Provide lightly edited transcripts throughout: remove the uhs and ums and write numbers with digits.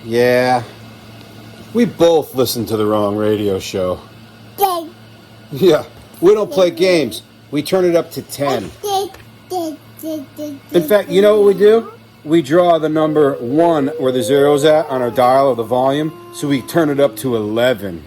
Yeah. We both listen to the wrong radio show. Yeah. We don't play games. We turn it up to 10. In fact, you know what we do? We draw the number 1 where the zero's at on our dial of the volume, so we turn it up to 11.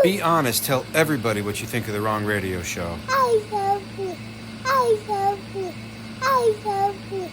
Be honest. Tell everybody what you think of the wrong radio show. I love it. I love it. I love it.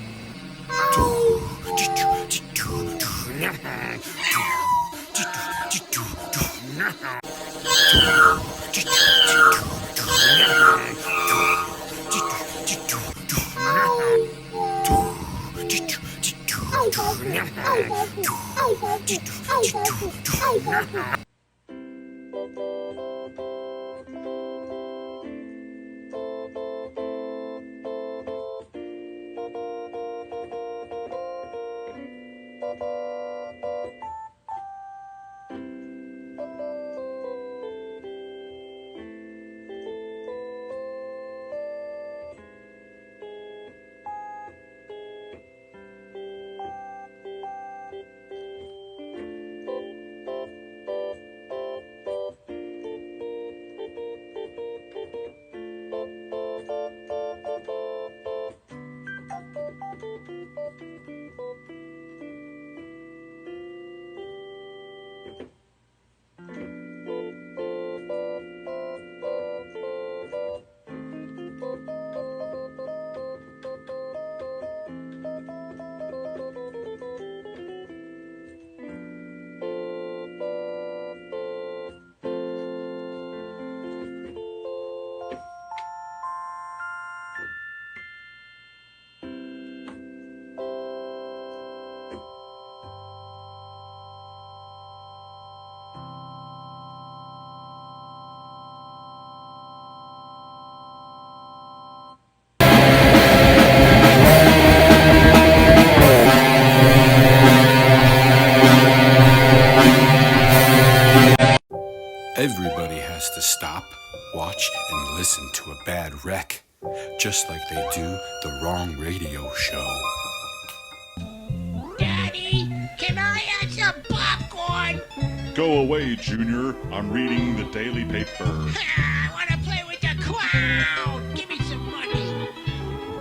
Everybody has to stop, watch, and listen to a bad wreck, just like they do the wrong radio show. Daddy, can I have some popcorn? Go away, Junior. I'm reading the daily paper. I want to play with the clown. Give me some money.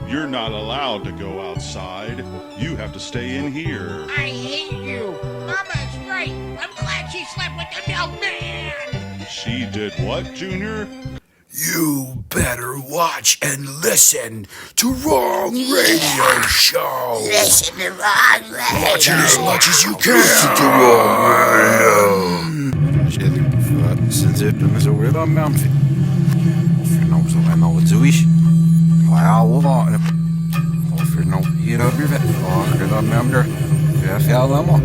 You're not allowed to go outside. You have to stay in here. I hate you. Mama's right. I'm glad she slept with the milkman. She did what, Junior? You better watch and listen to Wrong Radio Show. Listen to wrong radio. Watch it as much as you can to Wrong Radio. Kjell, sen typen med så redan Memphis. För någon som är något så ish. Har jag varit. Och för någon hela huvudet. Och redan nämnde. Jag fäller mig.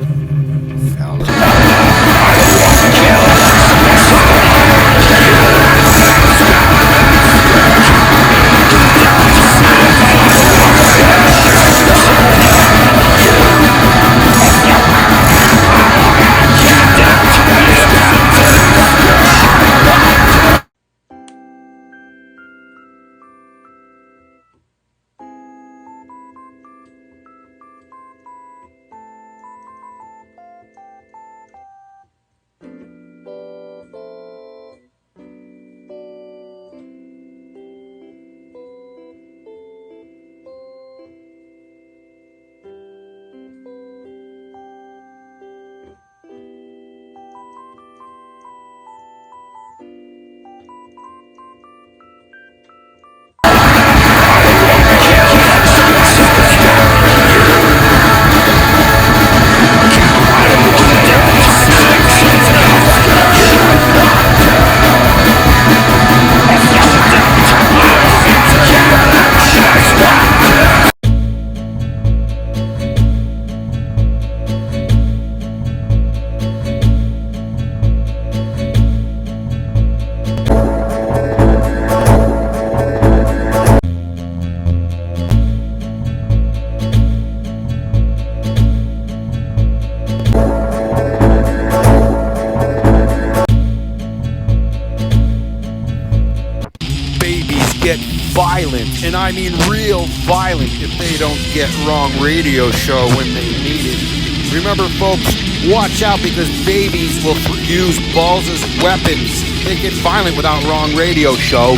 and I mean real violent, if they don't get wrong radio show when they need it. Remember, folks, watch out because babies will use balls as weapons. They get violent without wrong radio show.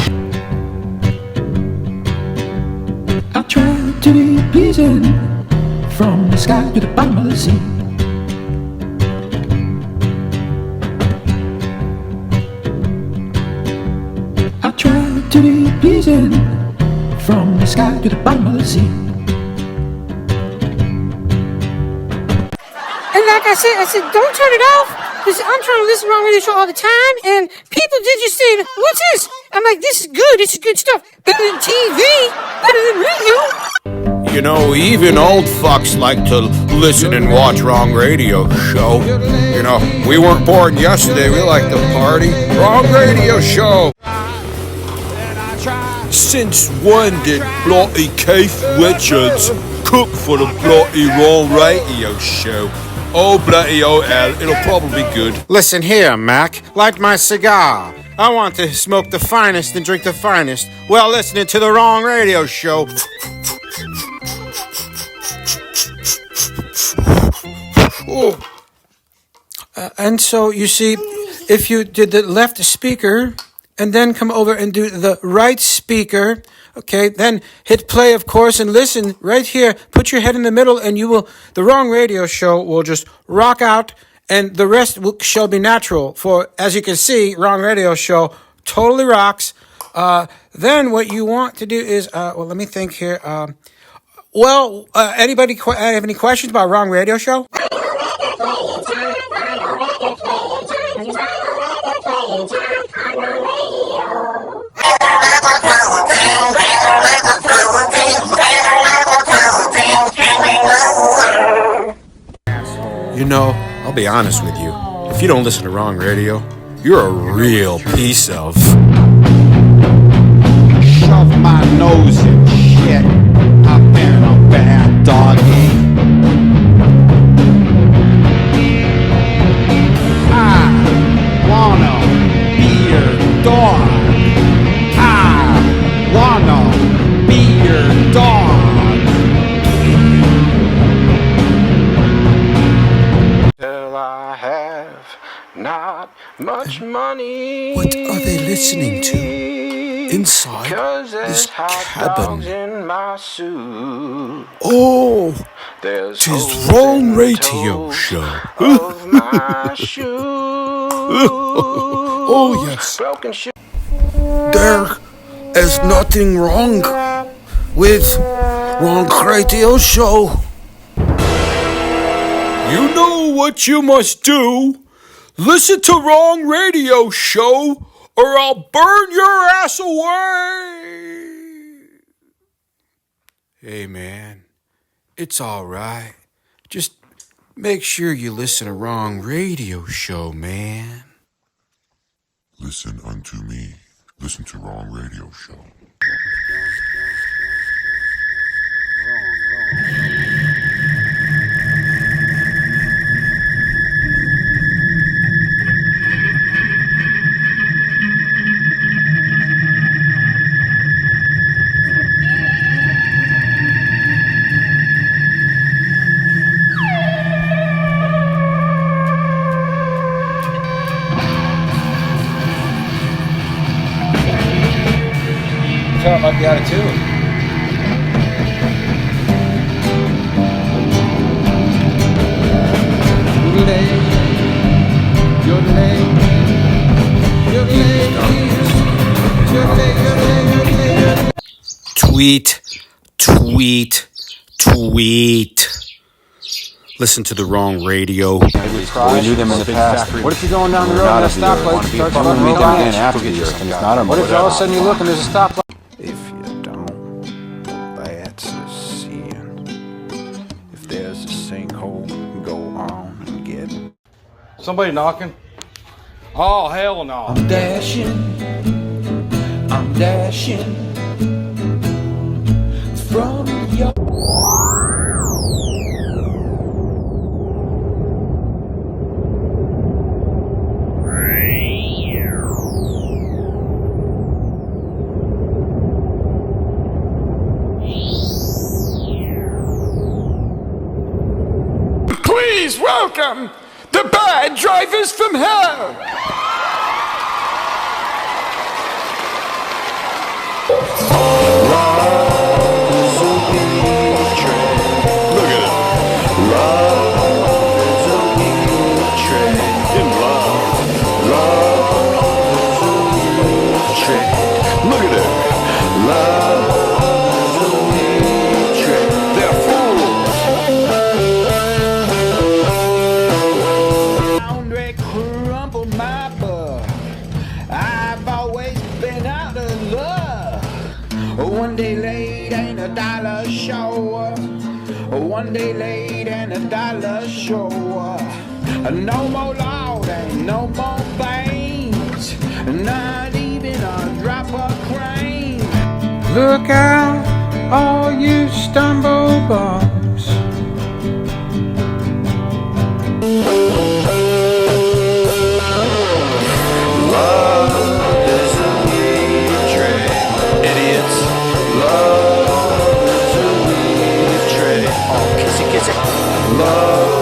I try to be pleasing from the sky to the bottom of the sea. I try to be pleasing from the sky to the bottom of the sea. And like I said, don't turn it off, because I'm trying to listen to wrong radio show all the time, and people did just say, what's this? I'm like, this is good, it's good stuff. Better than TV, better than radio. You know, even old fucks like to listen and watch wrong radio show. You know, we weren't born yesterday, we like to party. Wrong radio show. Since when did bloody Keith Richards cook for the bloody wrong radio show? Oh, bloody OL, it'll probably be good. Listen here, Mac. Light my cigar. I want to smoke the finest and drink the finest while listening to the wrong radio show. Oh. And so, you see, if you did the left speaker and then come over and do the right speaker, okay, then hit play, of course, and listen right here. Put your head in the middle and the wrong radio show will just rock out and the rest shall be natural. For, as you can see, wrong radio show totally rocks. Then what you want to do is, let me think here. Anybody have any questions about wrong radio show? You know, I'll be honest with you. If you don't listen to wrong radio, you're a real piece of... Shove my nose in shit. I've been a bad doggy. I wanna be your dog. I wanna be your dog. Well, I have not much money. What are they listening to inside this cabin? In my suit. Oh, There's 'tis wrong radio show. of my shoes. Oh, yes. Broken shoes. There is nothing wrong with wrong radio show. You know what you must do. Listen to wrong radio show or I'll burn your ass away. Hey, man, it's all right. Just make sure you listen to wrong radio show, man. Listen unto me. Listen to wrong radio show. Guitar might be out of tune. Tweet, tweet, tweet. Listen to the wrong radio. We knew them in the past. What if you're going down the road and a stoplight starts running me down again after you, and it's not a... What if all of a sudden you look and there's a stoplight? If you don't, that's a sin. If there's a sinkhole, go on and get it. Somebody knocking? Oh, hell no. I'm dashing from your... Please welcome the bad drivers from hell. One day late ain't a dollar show. One day late and a dollar show. No more loud and no more veins. Not even a drop of cream. Look out, all you stumble bums. Love